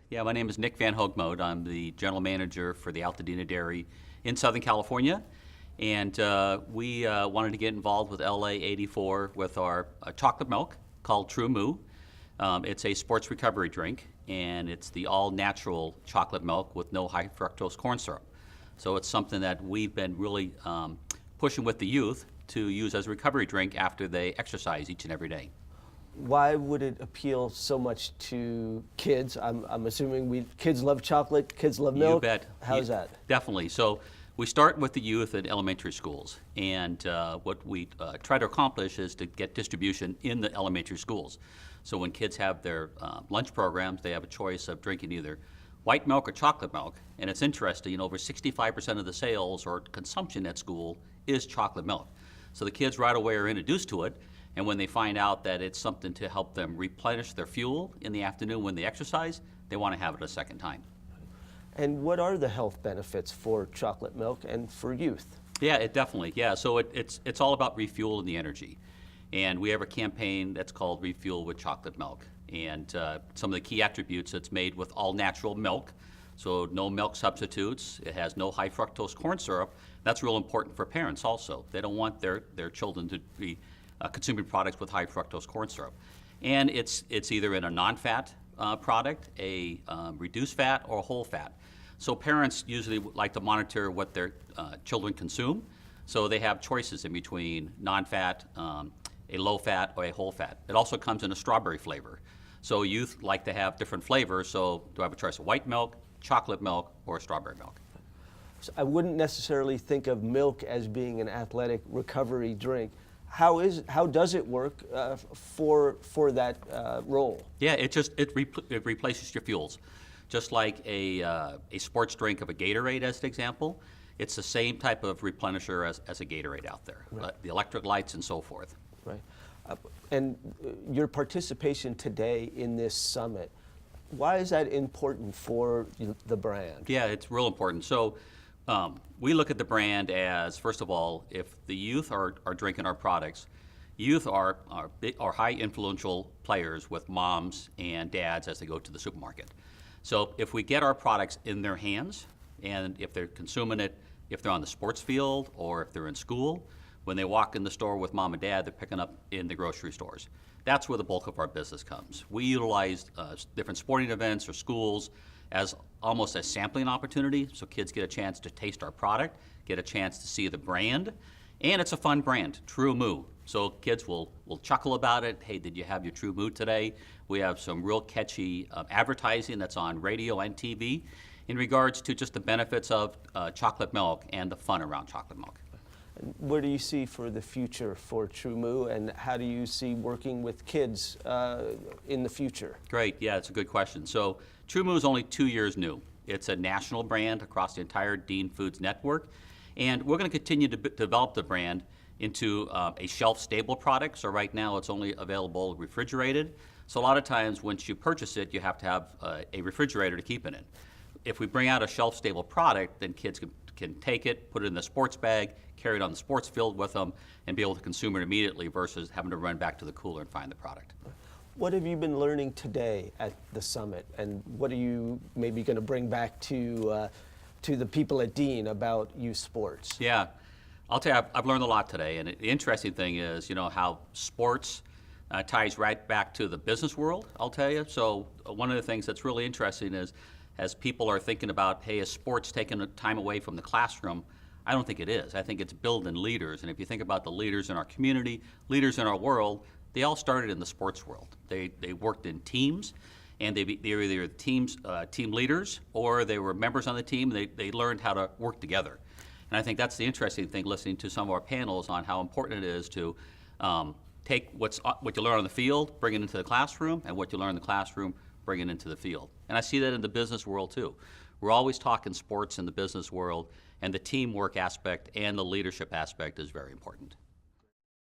Yeah, my name is Nick Van Hoogmoed. I'm the general manager for the Alta Dena Dairy in Southern California. And we wanted to get involved with LA84 with our chocolate milk called Chumu. It's a sports recovery drink, and it's the all-natural chocolate milk with no high fructose corn syrup. So it's something that we've been really pushing with the youth to use as a recovery drink after they exercise each and every day. Why would it appeal so much to kids? I'm assuming kids love chocolate, kids love milk. You bet. How's that? Definitely. So we start with the youth at elementary schools, and what we try to accomplish is to get distribution in the elementary schools. So when kids have their lunch programs, they have a choice of drinking either white milk or chocolate milk. And it's interesting, over 65% of the sales or consumption at school is chocolate milk. So the kids right away are introduced to it. And when they find out that it's something to help them replenish their fuel in the afternoon when they exercise, they want to have it a second time. And what are the health benefits for chocolate milk and for youth? Yeah, it definitely. Yeah, so it's all about refueling the energy. And we have a campaign that's called Refuel with Chocolate Milk. And some of the key attributes, it's made with all natural milk, so no milk substitutes. It has no high fructose corn syrup. That's real important for parents also. They don't want their children to be consuming products with high fructose corn syrup. And it's either in a non-fat product, a reduced fat, or a whole fat. So parents usually like to monitor what their children consume. So they have choices in between non-fat, a low fat, or a whole fat. It also comes in a strawberry flavor. So youth like to have different flavors, so do I have a choice of white milk, chocolate milk, or strawberry milk? So I wouldn't necessarily think of milk as being an athletic recovery drink. How does it work for that role? Yeah, it replaces your fuels. Just like a sports drink of a Gatorade as an example, it's the same type of replenisher as a Gatorade out there, right. The electrolytes and so forth. Right. And your participation today in this summit, why is that important for the brand? Yeah, it's real important. So we look at the brand as, first of all, if the youth are drinking our products, youth are high influential players with moms and dads as they go to the supermarket. So if we get our products in their hands, and if they're consuming it, if they're on the sports field or if they're in school, when they walk in the store with mom and dad, they're picking up in the grocery stores. That's where the bulk of our business comes. We utilize different sporting events or schools as almost a sampling opportunity, so kids get a chance to taste our product, get a chance to see the brand, and it's a fun brand, Chumu. So kids will chuckle about it. Hey, did you have your Chumu today? We have some real catchy advertising that's on radio and TV in regards to just the benefits of chocolate milk and the fun around chocolate milk. What do you see for the future for Chumu, and how do you see working with kids in the future? Great, yeah, it's a good question. So Chumu is only 2 years new. It's a national brand across the entire Dean Foods network, and we're going to continue to develop the brand into a shelf-stable product. So right now it's only available refrigerated. So a lot of times once you purchase it, you have to have a refrigerator to keep it in. If we bring out a shelf-stable product, then kids can take it, put it in the sports bag, carry it on the sports field with them, and be able to consume it immediately versus having to run back to the cooler and find the product. What have you been learning today at the summit, and what are you maybe going to bring back to the people at Dean about youth sports? Yeah, I'll tell you, I've learned a lot today, and the interesting thing is, how sports ties right back to the business world, I'll tell you. So one of the things that's really interesting is, as people are thinking about, hey, is sports taking time away from the classroom? I don't think it is. I think it's building leaders. And if you think about the leaders in our community, leaders in our world, they all started in the sports world. They worked in teams, and they were either team leaders or they were members on the team. They learned how to work together. And I think that's the interesting thing, listening to some of our panels on how important it is to take what you learn on the field, bring it into the classroom, and what you learn in the classroom, bring it into the field. And I see that in the business world too. We're always talking sports in the business world, and the teamwork aspect and the leadership aspect is very important.